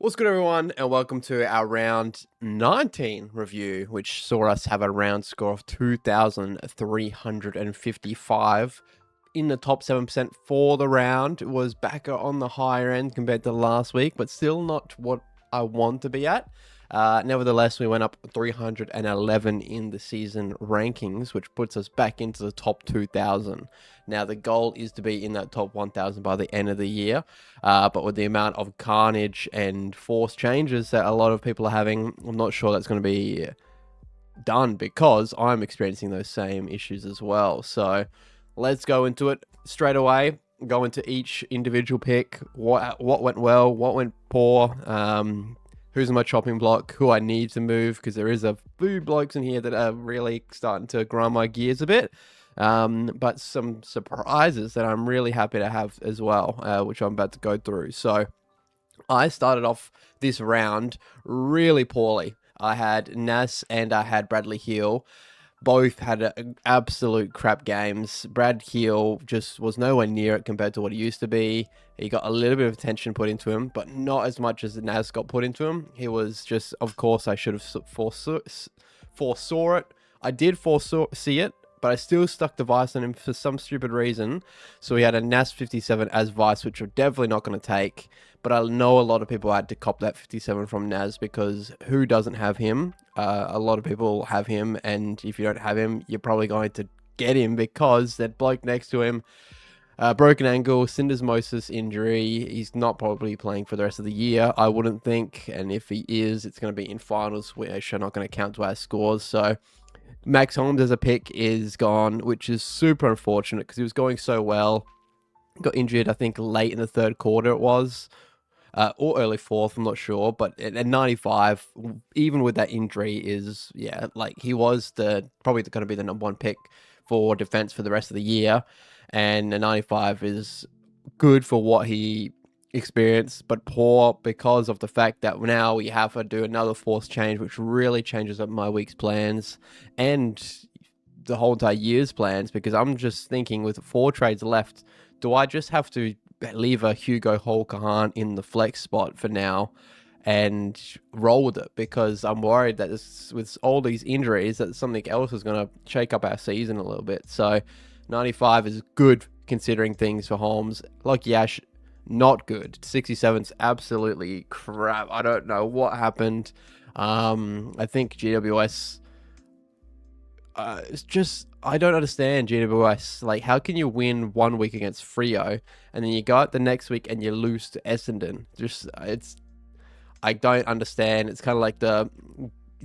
What's good, everyone, and welcome to our round 19 review, which saw us have a round score of 2,355. In the top 7% for the round. It was back on the higher end compared to last week, but still not what I want to be at. Nevertheless, we went up 311 in the season rankings, which puts us back into the top 2,000. Now, the goal is to be in that top 1,000 by the end of the year. But with the amount of carnage and force changes that a lot of people are having, I'm not sure that's going to be done because I'm experiencing those same issues as well. So let's go into it straight away. Go into each individual pick. What went well, what went poor, who's in my chopping block, who I need to move, because there is a few blokes in here that are really starting to grind my gears a bit. But some surprises that I'm really happy to have as well, which I'm about to go through. So I started off this round really poorly. I had Nas and I had Bradley Hill. Both had absolute crap games. Brad Hill just was nowhere near it compared to what he used to be. He got a little bit of attention put into him, but not as much as Nas got put into him. He was just, of course, I should have foresaw it. I did foresee it, but I still stuck the Vice on him for some stupid reason. So he had a Nas 57 as Vice, which I'm definitely not going to take. But I know a lot of people had to cop that 57 from Nas because who doesn't have him? A lot of people have him, and if you don't have him, you're probably going to get him because that bloke next to him, broken ankle, syndesmosis injury. He's not probably playing for the rest of the year, I wouldn't think. And if he is, it's going to be in finals, which are not going to count to our scores. So Max Holmes as a pick is gone, which is super unfortunate because he was going so well. Got injured, I think, late in the third quarter it was. Or early fourth, I'm not sure, but at 95, even with that injury, is like he was probably going to be the number one pick for defense for the rest of the year, and a 95 is good for what he experienced, but poor because of the fact that now we have to do another force change, which really changes up my week's plans and the whole entire year's plans. Because I'm just thinking, with 4 trades left, do I just have to leave a Hugo Holkahan in the flex spot for now and roll with it? Because I'm worried that with all these injuries, that something else is going to shake up our season a little bit. So 95 is good considering things for Holmes. Like Yash, not good. 67's absolutely crap. I don't know what happened. I think GWS, it's just, I don't understand GWS. Like, how can you win 1 week against Freo and then you go out the next week and you lose to Essendon? I don't understand. It's kind of like the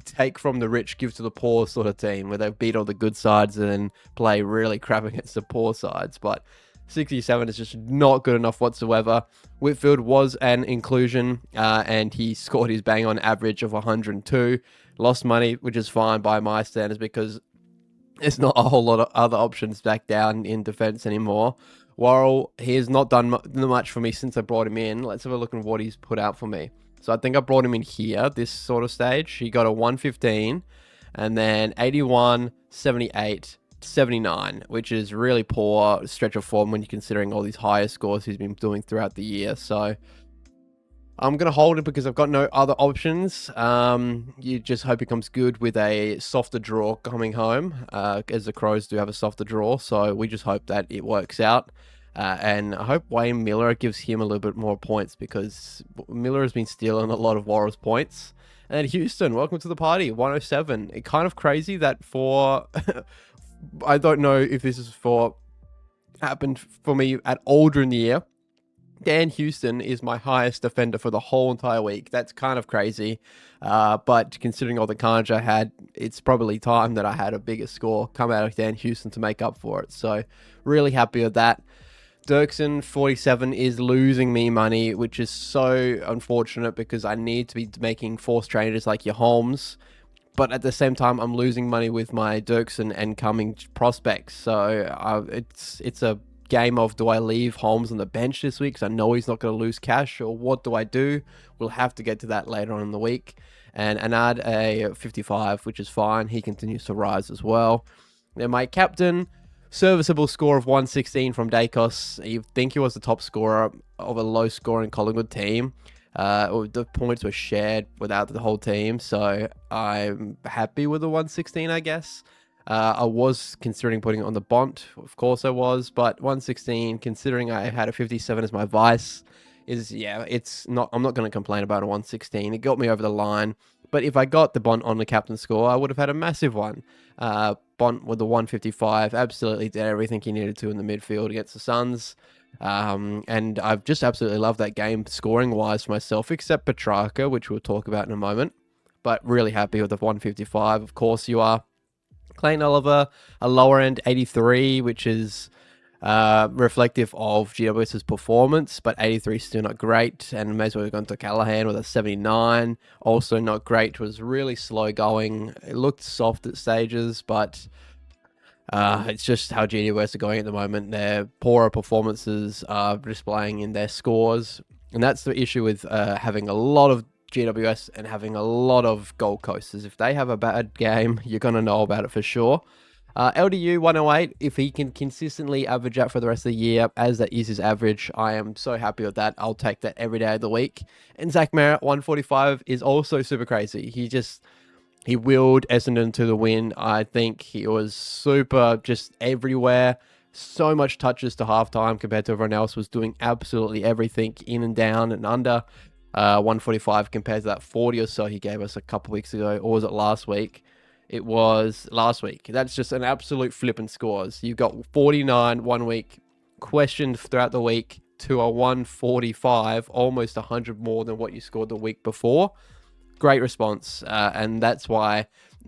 take from the rich, give to the poor sort of team where they beat all the good sides and then play really crap against the poor sides. But 67 is just not good enough whatsoever. Whitfield was an inclusion, and he scored his bang on average of 102. Lost money, which is fine by my standards because there's not a whole lot of other options back down in defense anymore. Worrell, he has not done much for me since I brought him in. Let's have a look at what he's put out for me. So I think I brought him in here, this sort of stage. He got a 115 and then 81, 78, 79, which is really poor stretch of form when you're considering all these higher scores he's been doing throughout the year. So I'm going to hold it because I've got no other options. You just hope he comes good with a softer draw coming home, as the Crows do have a softer draw. So we just hope that it works out. And I hope Wayne Miller gives him a little bit more points because Miller has been stealing a lot of Warriors points. And then Houston, welcome to the party, 107. It's kind of crazy that for... I don't know if this is happened for me at older in the year. Dan Houston is my highest defender for the whole entire week. That's kind of crazy. But considering all the carnage I had, it's probably time that I had a bigger score come out of Dan Houston to make up for it. So really happy with that. Dirksen, 47, is losing me money, which is so unfortunate because I need to be making force changes like your Holmes. But at the same time, I'm losing money with my Dirksen and coming prospects. So it's a game of, do I leave Holmes on the bench this week because I know he's not going to lose cash, or what do I do? We'll have to get to that later on in the week. And Anad, a 55, which is fine. He continues to rise as well. Then my captain, serviceable score of 116 from Dacos. You think he was the top scorer of a low-scoring Collingwood team. The points were shared without the whole team, so I'm happy with the 116, I guess. I was considering putting it on the Bont, of course I was, but 116, considering I had a 57 as my vice, it's not. I'm not going to complain about a 116. It got me over the line, but if I got the Bont on the captain score, I would have had a massive one. Bont with the 155 absolutely did everything he needed to in the midfield against the Suns. And I've just absolutely loved that game scoring wise for myself, except Petrarca, which we'll talk about in a moment. But really happy with the 155. Of course you are. Clayton Oliver, a lower end 83, which is reflective of GWS's performance, but 83 is still not great. And may as well have gone to Callahan with a 79, also not great. Was really slow going. It looked soft at stages, but it's just how GWS are going at the moment. Their poorer performances are displaying in their scores, and that's the issue with having a lot of GWS and having a lot of Gold Coasters. If they have a bad game, you're going to know about it for sure. LDU 108, if he can consistently average out for the rest of the year, as that is his average, I am so happy with that. I'll take that every day of the week. And Zach Merrett 145 is also super crazy. He willed Essendon to the win. I think he was super just everywhere. So much touches to halftime compared to everyone else. Was doing absolutely everything in and down and under. 145 compared to that 40 or so he gave us a couple weeks ago. Or was it last week? It was last week. That's just an absolute flipping scores. You've got 49 one week, questioned throughout the week to a 145, almost 100 more than what you scored the week before. Great response, and that's why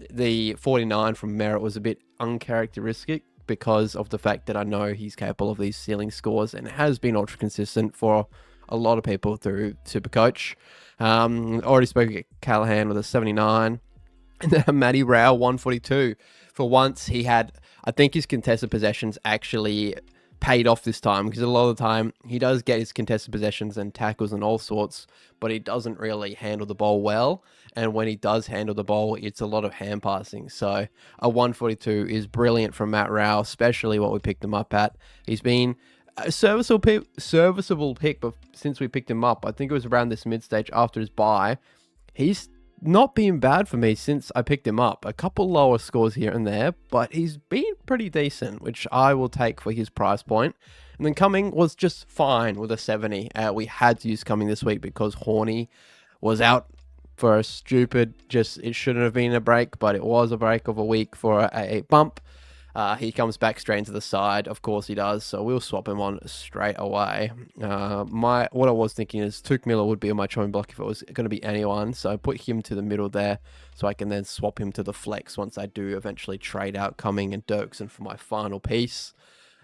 the 49 from Merrett was a bit uncharacteristic, because of the fact that I know he's capable of these ceiling scores and has been ultra consistent for a lot of people through Supercoach. Already spoke at Callahan with a 79, and then Matty Rao 142. For once, I think his contested possessions actually paid off this time, because a lot of the time he does get his contested possessions and tackles and all sorts, but he doesn't really handle the ball well. And when he does handle the ball, it's a lot of hand passing. So a 142 is brilliant from Matt Rao, especially what we picked him up at. He's been a serviceable pick, but since we picked him up, I think it was around this mid stage after his bye. He's not been bad for me since I picked him up. A couple lower scores here and there, but he's been pretty decent, which I will take for his price point. And then Cumming was just fine with a 70. We had to use Cumming this week because Horny was out for a stupid, it shouldn't have been a break, but it was a break of a week for a bump. He comes back straight into the side. Of course he does. So we'll swap him on straight away. What I was thinking is Tuke Miller would be on my chopping block if it was going to be anyone. So I put him to the middle there, so I can then swap him to the flex once I do eventually trade out Cumming and Dirksen for my final piece.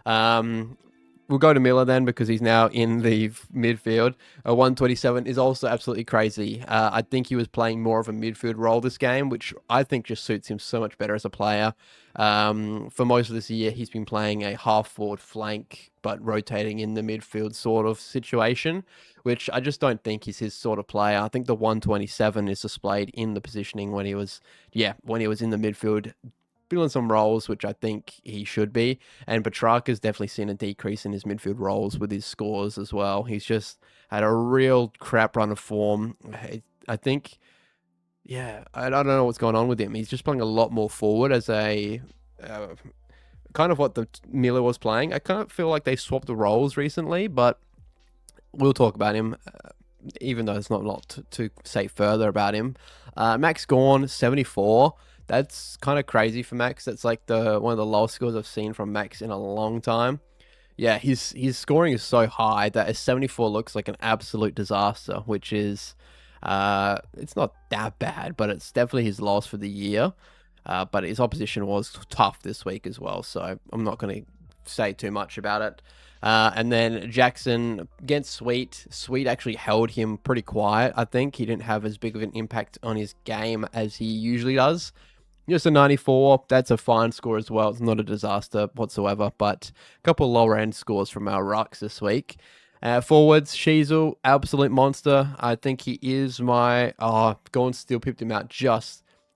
We'll go to Miller then, because he's now in the midfield. 127 is also absolutely crazy. I think he was playing more of a midfield role this game, which I think just suits him so much better as a player. For most of this year, he's been playing a half-forward flank, but rotating in the midfield sort of situation, which I just don't think is his sort of player. I think the 127 is displayed in the positioning when he was in the midfield, filling some roles, which I think he should be. And Petrarca's definitely seen a decrease in his midfield roles with his scores as well. He's just had a real crap run of form. I think, I don't know what's going on with him. He's just playing a lot more forward as a kind of what the Miller was playing. I kind of feel like they swapped the roles recently, but we'll talk about him, even though there's not a lot to say further about him. Max Gawn, 74. That's kind of crazy for Max. That's like one of the lowest scores I've seen from Max in a long time. Yeah, his scoring is so high that a 74 looks like an absolute disaster, which is, it's not that bad, but it's definitely his loss for the year. But his opposition was tough this week as well, so I'm not going to say too much about it. And then Jackson against Sweet. Sweet actually held him pretty quiet. I think he didn't have as big of an impact on his game as he usually does. Just a 94, that's a fine score as well. It's not a disaster whatsoever, but a couple lower end scores from our rucks this week. Forwards, Sheasel, absolute monster. I think he is my... Gone still pipped him out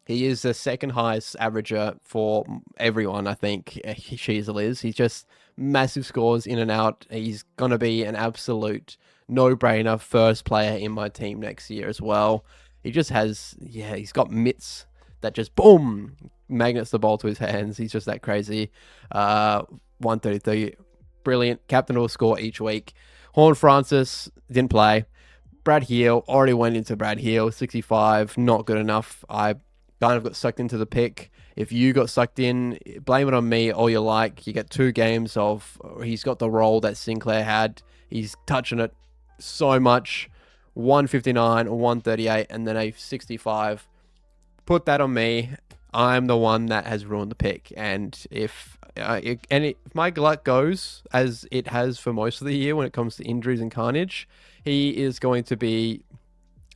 he is the second highest averager for everyone, I think. Sheasel is. He's just massive scores in and out. He's going to be an absolute no-brainer first player in my team next year as well. He just has, yeah, he's got mitts that just boom magnets the ball to his hands. He's just that crazy. 133, brilliant. Captain will score each week. Horn Francis didn't play. Brad Heel already went into Brad Heel, 65, not good enough. I kind of got sucked into the pick. If you got sucked in, blame it on me all you like. You get 2 games of, he's got the role that Sinclair had. He's touching it so much. 159, 138, and then a 65. Put that on me. I'm the one that has ruined the pick. And if my luck goes as it has for most of the year when it comes to injuries and carnage, he is going to be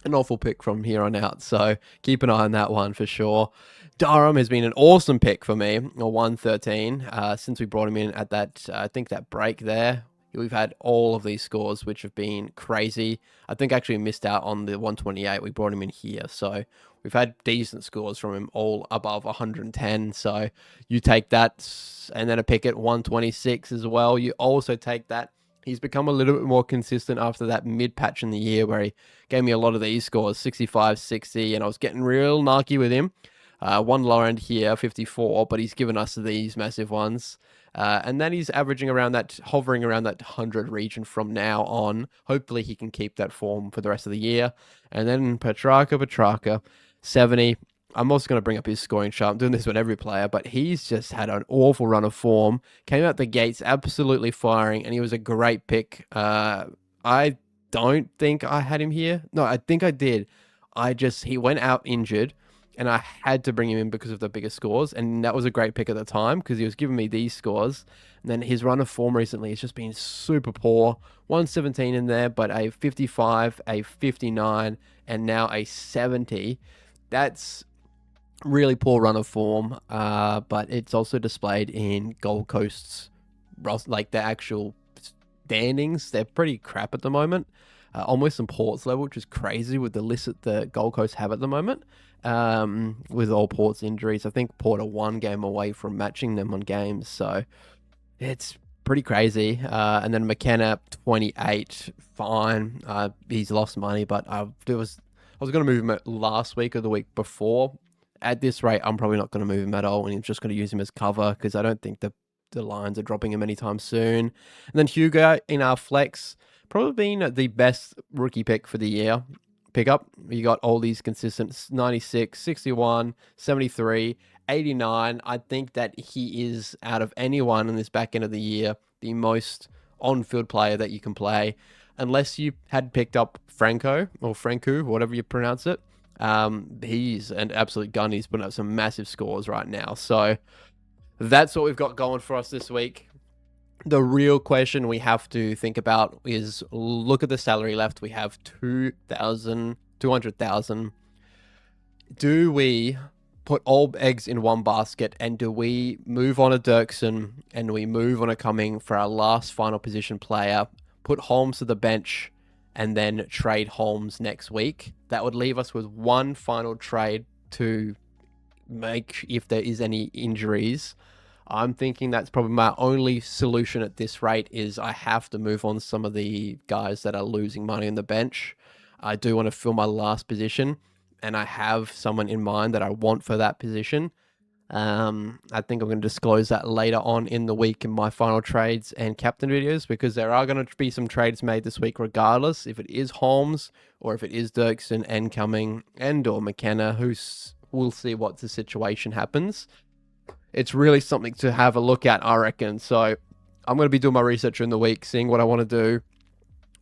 an awful pick from here on out. So keep an eye on that one for sure. Durham has been an awesome pick for me, a 113, since we brought him in at that, I think that break there. We've had all of these scores, which have been crazy. I think actually we missed out on the 128. We brought him in here. So we've had decent scores from him, all above 110. So you take that, and then a pick at 126 as well. You also take that. He's become a little bit more consistent after that mid-patch in the year where he gave me a lot of these scores, 65, 60, and I was getting real narky with him. One lower end here, 54, but he's given us these massive ones. And then he's averaging around that, hovering around that 100 region from now on. Hopefully he can keep that form for the rest of the year. And then Petrarca, 70. I'm also going to bring up his scoring chart. I'm doing this with every player, but he's just had an awful run of form. Came out the gates absolutely firing, and he was a great pick. I don't think I had him here. No, I think I did. He went out injured, and I had to bring him in because of the bigger scores, and that was a great pick at the time because he was giving me these scores. And then his run of form recently has just been super poor. 117 in there, but a 55, a 59, and now a 70. That's really poor run of form, but it's also displayed in Gold Coast's, like the actual standings. They're pretty crap at the moment. Almost some Ports level, which is crazy with the list that the Gold Coast have at the moment. With all Ports injuries, I think Port are 1 game away from matching them on games, so it's pretty crazy. And then McKenna, 28, fine. He's lost money, but I was going to move him last week or the week before. At this rate, I'm probably not going to move him at all, and I'm just going to use him as cover because I don't think the Lions are dropping him anytime soon. And then Hugo in our flex, probably been the best rookie pick for the year. Pickup, you got all these consistent 96, 61, 73, 89. I think that he is, out of anyone in this back end of the year, the most on-field player that you can play. Unless you had picked up Franco, whatever you pronounce it. He's an absolute gun. He's putting up some massive scores right now. So that's what we've got going for us this week. The real question we have to think about is look at the salary left. We have 200,000. Do we put all eggs in one basket, and do we move on a Dirksen and we move on a Cumming for our last final position player, put Holmes to the bench, and then trade Holmes next week? That would leave us with one final trade to make if there is any injuries. I'm thinking that's probably my only solution at this rate is I have to move on some of the guys that are losing money on the bench. I do want to fill my last position, and I have someone in mind that I want for that position. I think I'm going to disclose that later on in the week in my final trades and captain videos, because there are going to be some trades made this week regardless if it is Holmes or if it is Dirksen and Cumming and or McKenna, we'll see what the situation happens. It's really something to have a look at, I reckon. So I'm going to be doing my research during the week, seeing what I want to do,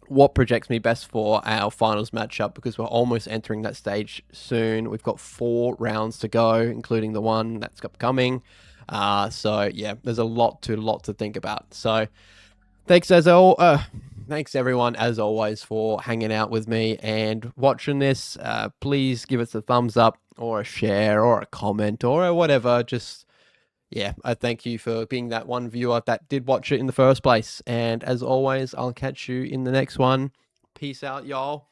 what projects me best for our finals matchup, because we're almost entering that stage soon. We've got 4 rounds to go, including the one that's upcoming. So yeah, there's a lot to think about. So thanks everyone as always for hanging out with me and watching this. Please give us a thumbs up or a share or a comment or whatever. Yeah, I thank you for being that one viewer that did watch it in the first place. And as always, I'll catch you in the next one. Peace out, y'all.